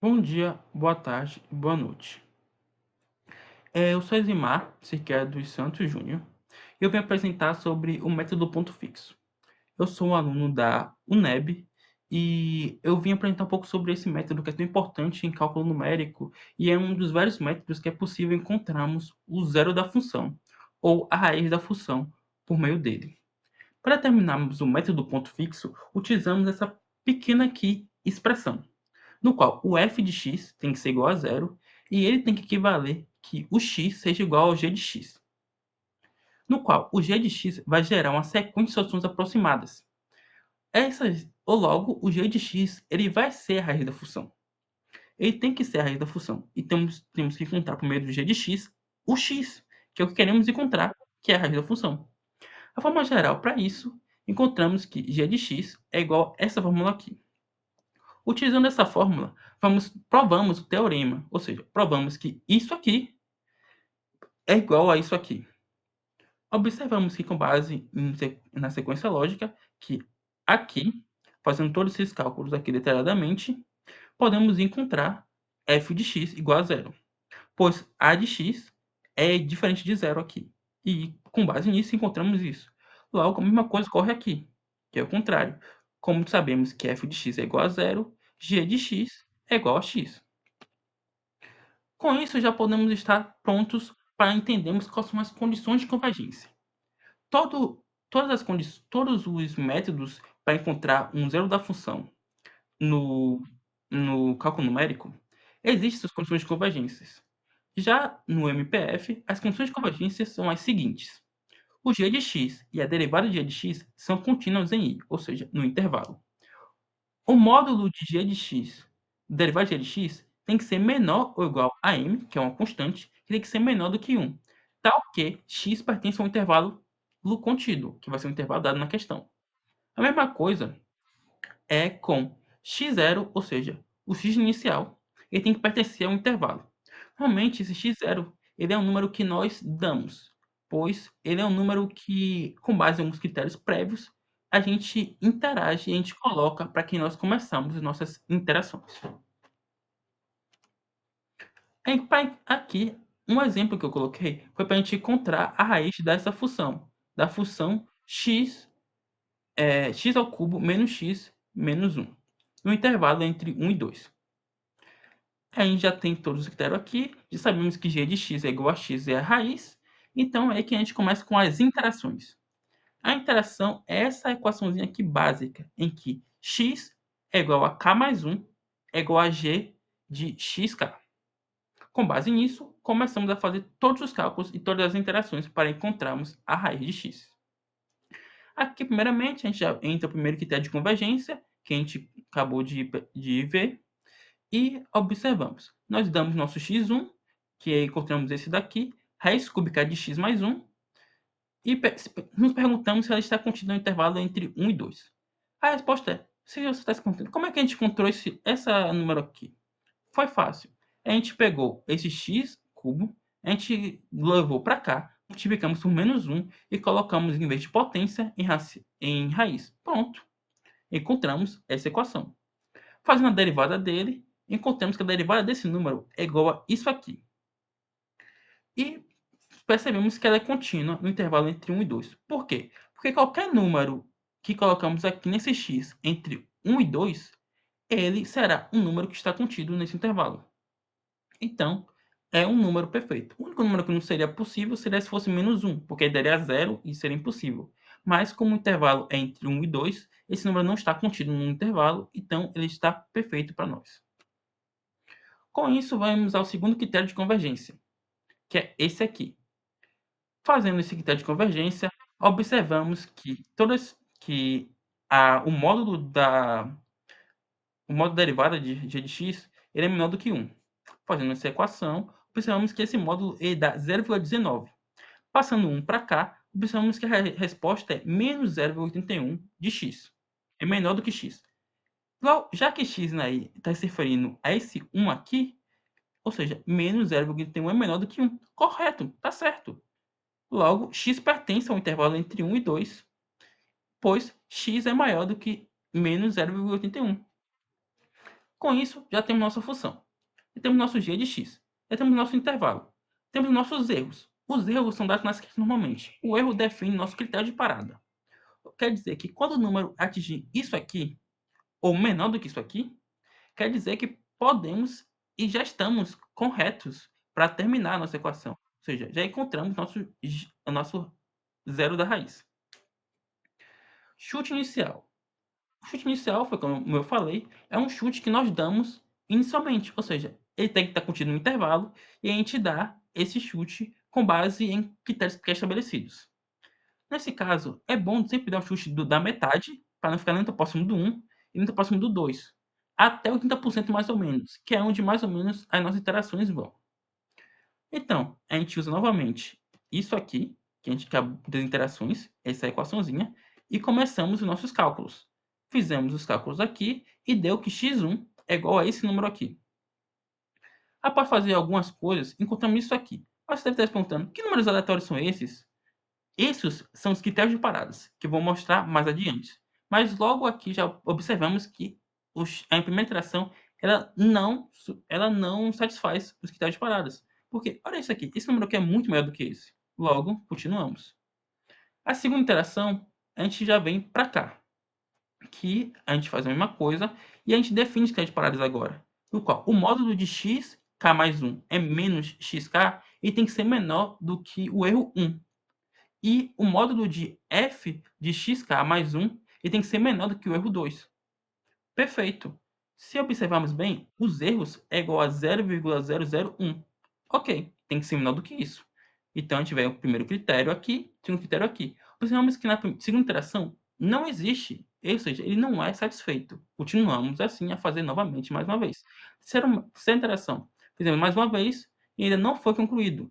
Bom dia, boa tarde e boa noite. Eu sou Eximar Siqueira dos Santos Júnior e eu venho apresentar sobre o método ponto fixo. Eu sou um aluno da UNEB e eu vim apresentar um pouco sobre esse método que é tão importante em cálculo numérico e é um dos vários métodos que é possível encontrarmos o zero da função ou a raiz da função por meio dele. Para determinarmos o método ponto fixo, utilizamos essa pequena aqui expressão no qual o f de x tem que ser igual a zero e ele tem que equivaler que o x seja igual ao g de x, no qual o g de x vai gerar uma sequência de soluções aproximadas. Ou logo, o g de x ele vai ser a raiz da função. Ele tem que ser a raiz da função. E temos que encontrar por meio do g de x o x, que é o que queremos encontrar, que é a raiz da função. A forma geral para isso, encontramos que g de x é igual a essa fórmula aqui. Utilizando essa fórmula, provamos o teorema, ou seja, provamos que isso aqui é igual a isso aqui. Observamos que com base na sequência lógica, que aqui, fazendo todos esses cálculos aqui detalhadamente, podemos encontrar f de x igual a zero, pois a de x é diferente de zero aqui. E com base nisso encontramos isso. Logo, a mesma coisa ocorre aqui, que é o contrário. Como sabemos que f de x é igual a zero, g de x é igual a x. Com isso, já podemos estar prontos para entendermos quais são as condições de convergência. Todos os métodos para encontrar um zero da função no, no cálculo numérico, existem suas condições de convergência. Já no MPF, as condições de convergência são as seguintes. O g de x e a derivada de g de x são contínuas em i, ou seja, no intervalo. O módulo de g de x, derivada de g de x, tem que ser menor ou igual a m, que é uma constante, que tem que ser menor do que 1, tal que x pertence a um intervalo contínuo, que vai ser um intervalo dado na questão. A mesma coisa é com x0, ou seja, o x inicial, ele tem que pertencer a um intervalo. Normalmente, esse x0 ele é um número que nós damos, pois ele é um número que, com base em alguns critérios prévios, a gente interage e a gente coloca para que nós começamos as nossas interações. Aqui, um exemplo que eu coloquei foi para a gente encontrar a raiz dessa função, da função x ao cubo menos x menos 1, no intervalo entre 1 e 2. A gente já tem todos os critérios aqui, já sabemos que g de x é igual a x é a raiz, então é que a gente começa com as interações. A interação é essa equaçãozinha aqui básica, em que x é igual a k mais 1 é igual a g de xk. Com base nisso, começamos a fazer todos os cálculos e todas as interações para encontrarmos a raiz de x. Aqui, primeiramente, a gente já entra o primeiro critério de convergência, que a gente acabou de ver, e observamos. Nós damos nosso x1, que encontramos esse daqui, raiz cúbica de x mais 1, e nos perguntamos se ela está contida no intervalo entre 1 e 2. A resposta é, se você está se contendo, como é que a gente encontrou esse número aqui? Foi fácil. A gente pegou esse x cubo, a gente levou para cá, multiplicamos por menos 1 e colocamos em vez de potência em raiz. Pronto. Encontramos essa equação. Fazendo a derivada dele, encontramos que a derivada desse número é igual a isso aqui. E percebemos que ela é contínua no intervalo entre 1 e 2. Por quê? Porque qualquer número que colocamos aqui nesse x entre 1 e 2, ele será um número que está contido nesse intervalo. Então, é um número perfeito. O único número que não seria possível seria se fosse menos 1, porque aí daria zero e seria impossível. Mas como o intervalo é entre 1 e 2, esse número não está contido no intervalo, então ele está perfeito para nós. Com isso, vamos ao segundo critério de convergência, que é esse aqui. Fazendo esse critério de convergência, observamos que o módulo da derivada de g de x ele é menor do que 1. Fazendo essa equação, observamos que esse módulo ele dá 0,19. Passando 1 para cá, observamos que a resposta é menos 0,81 de x. É menor do que x. Já que x está se referindo a esse 1 aqui, ou seja, menos 0,81 é menor do que 1. Correto, está certo. Logo, x pertence ao intervalo entre 1 e 2, pois x é maior do que menos 0,81. Com isso, já temos nossa função. Já temos nosso g de x. Já temos nosso intervalo. Temos nossos erros. Os erros são dados nas questões normalmente. O erro define nosso critério de parada. Quer dizer que quando o número atingir isso aqui, ou menor do que isso aqui, quer dizer que podemos e já estamos corretos para terminar a nossa equação. Ou seja, já encontramos o nosso zero da raiz. Chute inicial. O chute inicial foi como eu falei, é um chute que nós damos inicialmente, ou seja, ele tem que estar contido no intervalo e a gente dá esse chute com base em critérios pré-estabelecidos. Nesse caso, é bom sempre dar um chute da metade, para não ficar nem tão próximo do 1 e nem tão próximo do 2, até 80% mais ou menos, que é onde mais ou menos as nossas interações vão. Então, a gente usa novamente isso aqui, que a gente quer das interações, essa equaçãozinha, e começamos os nossos cálculos. Fizemos os cálculos aqui e deu que x1 é igual a esse número aqui. Após fazer algumas coisas, encontramos isso aqui. Mas você deve estar se perguntando, que números aleatórios são esses? Esses são os critérios de paradas, que eu vou mostrar mais adiante. Mas logo aqui já observamos que a primeira interação ela não satisfaz os critérios de paradas. Porque, olha isso aqui, esse número aqui é muito maior do que esse. Logo, continuamos. A segunda interação, a gente já vem para cá, que a gente faz a mesma coisa e a gente define os critérios de paradas agora. No qual o módulo de x, k mais 1 é menos xk e tem que ser menor do que o erro 1. E o módulo de f de xk mais 1 ele tem que ser menor do que o erro 2. Perfeito. Se observarmos bem, os erros é igual a 0,001. Ok, tem que ser menor do que isso. Então, a gente vai o primeiro critério aqui, o segundo critério aqui. Observamos que na segunda interação não existe, ou seja, ele não é satisfeito. Continuamos assim a fazer novamente mais uma vez. Terceira interação, fizemos mais uma vez e ainda não foi concluído.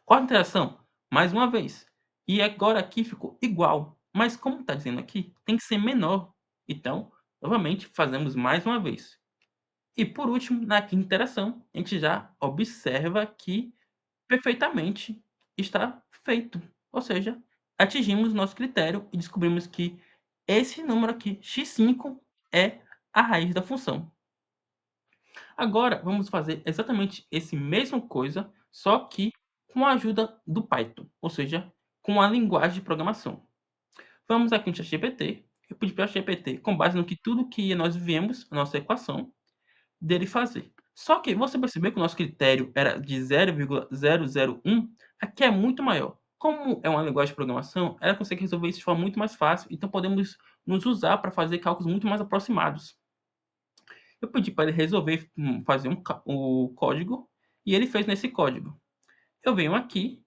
Quarta interação, mais uma vez. E agora aqui ficou igual, mas como está dizendo aqui, tem que ser menor. Então, novamente, fazemos mais uma vez. E por último, na quinta interação, a gente já observa que perfeitamente está feito. Ou seja, atingimos nosso critério e descobrimos que esse número aqui, x5, é a raiz da função. Agora vamos fazer exatamente esse mesma coisa, só que com a ajuda do Python, ou seja, com a linguagem de programação. Vamos aqui no ChatGPT, eu pedi para o ChatGPT, com base no que tudo que nós vimos, a nossa equação, dele fazer. Só que você percebeu que o nosso critério era de 0,001, aqui é muito maior. Como é uma linguagem de programação, ela consegue resolver isso de forma muito mais fácil, então podemos nos usar para fazer cálculos muito mais aproximados. Eu pedi para ele resolver fazer o código e ele fez nesse código. Eu venho aqui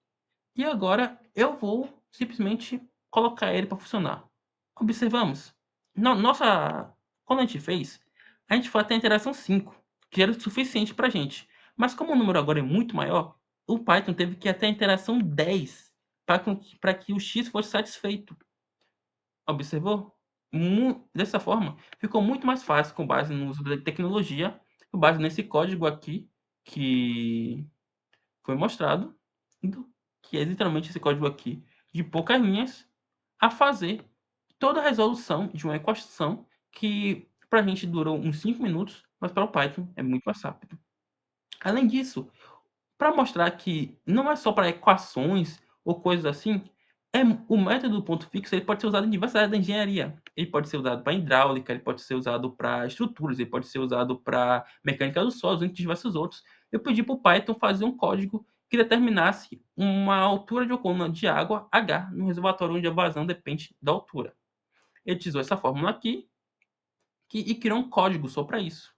e agora eu vou simplesmente colocar ele para funcionar. Observamos. Nossa, quando a gente fez, a gente foi até a interação 5, que era o suficiente para a gente. Mas como o número agora é muito maior, o Python teve que ir até a interação 10 para que o x fosse satisfeito. Observou? Dessa forma, ficou muito mais fácil com base no uso da tecnologia, com base nesse código aqui que foi mostrado, então, que é literalmente esse código aqui de poucas linhas, a fazer toda a resolução de uma equação que para a gente durou uns 5 minutos, mas para o Python é muito mais rápido. Além disso, para mostrar que não é só para equações ou coisas assim, o método ponto fixo ele pode ser usado em diversas áreas da engenharia. Ele pode ser usado para hidráulica, ele pode ser usado para estruturas, ele pode ser usado para mecânica dos solos, entre diversos outros. Eu pedi para o Python fazer um código que determinasse uma altura de uma coluna de água H no reservatório onde a vazão depende da altura. Ele utilizou essa fórmula aqui e criou um código só para isso.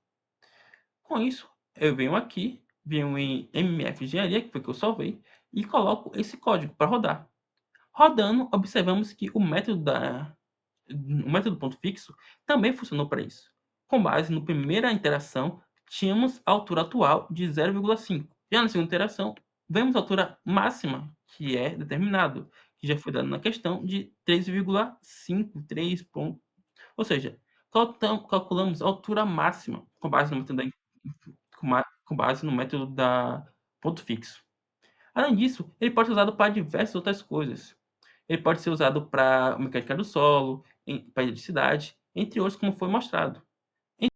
Com isso, eu venho aqui, venho em MF Engenharia, que foi que eu salvei, e coloco esse código para rodar. Rodando, observamos que o método ponto fixo também funcionou para isso. Com base na primeira interação, tínhamos a altura atual de 0,5. Já na segunda interação, vemos a altura máxima, que é determinado, que já foi dado na questão de 3,5, 3 pontos. Ou seja, calculamos a altura máxima com base no método da ponto fixo. Além disso, ele pode ser usado para diversas outras coisas. Ele pode ser usado para mecânica do solo, para eletricidade, entre outros, como foi mostrado.